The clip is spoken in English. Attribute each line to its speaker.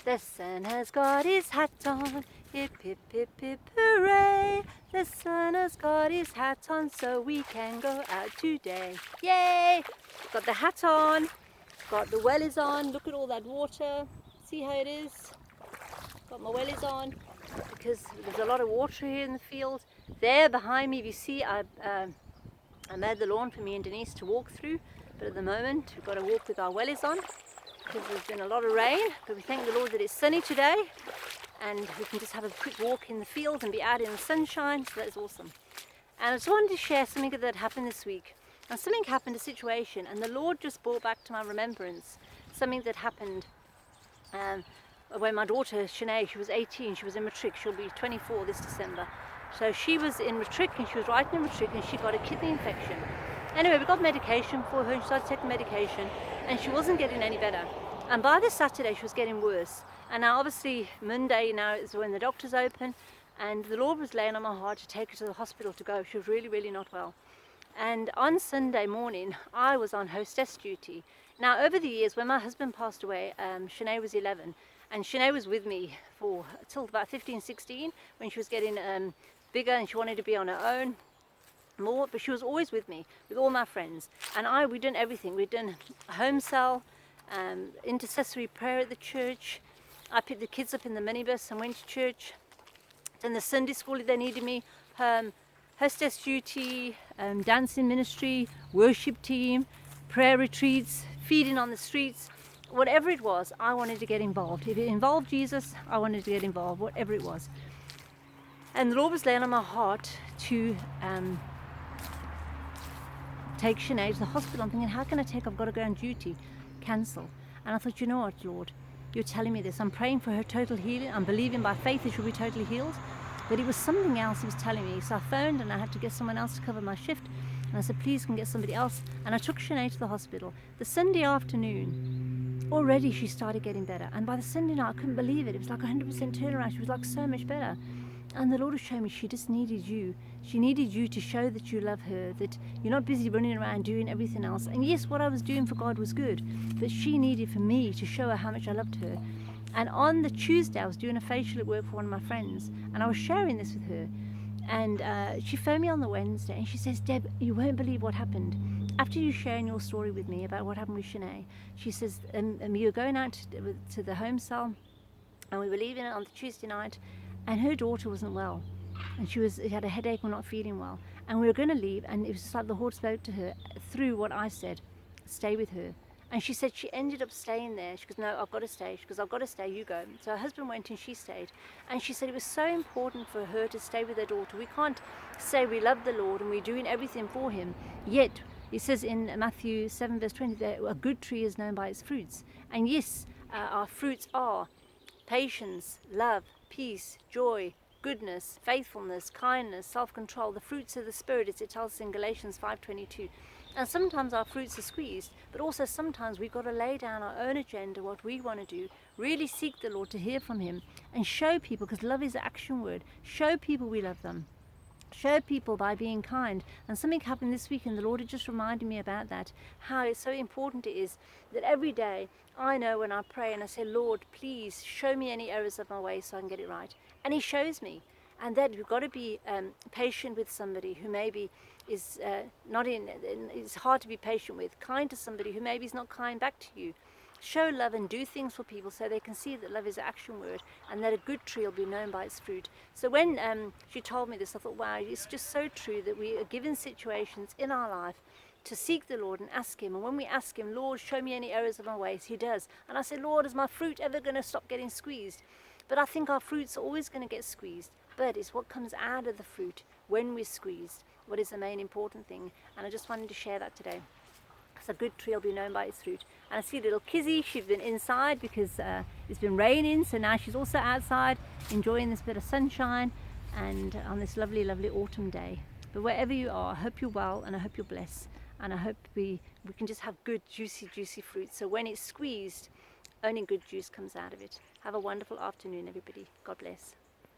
Speaker 1: The sun has got his hat on, hip hip hip hip hooray! The sun has got his hat on, so we can go out today. Yay! Got the hat on, got the wellies on. Look at all that water. See how it is? Got my wellies on because there's a lot of water here in the field. There behind me, if you see, I made the lawn for me and Denise to walk through, but at the moment we've got to walk with our wellies on because there's been a lot of rain, but we thank the Lord that it's sunny today and we can just have a quick walk in the field and be out in the sunshine, so that's awesome. And I just wanted to share something that happened this week. And something happened, a situation, and the Lord just brought back to my remembrance something that happened when my daughter Shanae, she was 18, she was in matric, she'll be 24 this December. So she was in matric and she was writing in matric and she got a kidney infection. Anyway, we got medication for her and she started taking medication and she wasn't getting any better. And by this Saturday she was getting worse. And now obviously Monday now is when the doctor's open and the Lord was laying on my heart to take her to the hospital to go. She was really, really not well. And on Sunday morning, I was on hostess duty. Now, over the years, when my husband passed away, Shanae was 11, and Shanae was with me for till about 15, 16, when she was getting bigger and she wanted to be on her own more, but she was always with me, with all my friends. And we'd done everything. We'd done home cell, intercessory prayer at the church. I picked the kids up in the minibus and went to church. Then the Sunday school if they needed me, hostess duty, dancing ministry, worship team, prayer retreats, feeding on the streets, whatever it was, I wanted to get involved. If it involved Jesus, I wanted to get involved, whatever it was. And the Lord was laying on my heart to take Shanae to the hospital. I'm thinking, how can I take? I've got to go on duty. Cancel. And I thought, you know what, Lord, you're telling me this. I'm praying for her total healing. I'm believing by faith that she'll be totally healed. But it was something else he was telling me. So I phoned and I had to get someone else to cover my shift. And I said, please can get somebody else. And I took Shanae to the hospital. The Sunday afternoon, already she started getting better. And by the Sunday night, I couldn't believe it. It was like 100% turnaround. She was like so much better. And the Lord was showing me she just needed you. She needed you to show that you love her, that you're not busy running around doing everything else. And yes, what I was doing for God was good, but she needed for me to show her how much I loved her. And on the Tuesday, I was doing a facial at work for one of my friends, and I was sharing this with her. And she phoned me on the Wednesday, and she says, Deb, you won't believe what happened. After you sharing your story with me about what happened with Shanae, she says, you were going out to the home cell, and we were leaving it on the Tuesday night, and her daughter wasn't well. And she had a headache or not feeling well. And we were going to leave, and it was just like the Lord spoke to her through what I said, stay with her. And she said she ended up staying there. She goes, no, I've got to stay. She goes, I've got to stay, you go. So her husband went and she stayed. And she said it was so important for her to stay with her daughter. We can't say we love the Lord and we're doing everything for him. Yet, it says in Matthew 7 verse 20, that a good tree is known by its fruits. And yes, our fruits are patience, love, peace, joy, goodness, faithfulness, kindness, self-control, the fruits of the Spirit, as it tells us in Galatians 5:22. And sometimes our fruits are squeezed, but also sometimes we've got to lay down our own agenda, what we want to do, really seek the Lord to hear from him and show people, because love is an action word, show people we love them. Show people by being kind. And something happened this week and the Lord had just reminded me about that, how it's so important it is that every day I know when I pray and I say, Lord, please show me any errors of my way so I can get it right. And he shows me. And then we've got to be patient with somebody who maybe is it's hard to be patient with, kind to somebody who maybe is not kind back to you. Show love and do things for people so they can see that love is an action word and that a good tree will be known by its fruit. So when she told me this, I thought, wow, it's just so true that we are given situations in our life to seek the Lord and ask him. And when we ask him, Lord, show me any errors of my ways, he does. And I say, Lord, is my fruit ever going to stop getting squeezed? But I think our fruits are always going to get squeezed. But it's what comes out of the fruit when we're squeezed, what is the main important thing. And I just wanted to share that today. So a good tree will be known by its fruit. And I see little Kizzy, she's been inside because it's been raining, so now she's also outside enjoying this bit of sunshine and on this lovely, lovely autumn day. But wherever you are, I hope you're well and I hope you're blessed. And I hope we can just have good, juicy, juicy fruit. So when it's squeezed, only good juice comes out of it. Have a wonderful afternoon, everybody. God bless.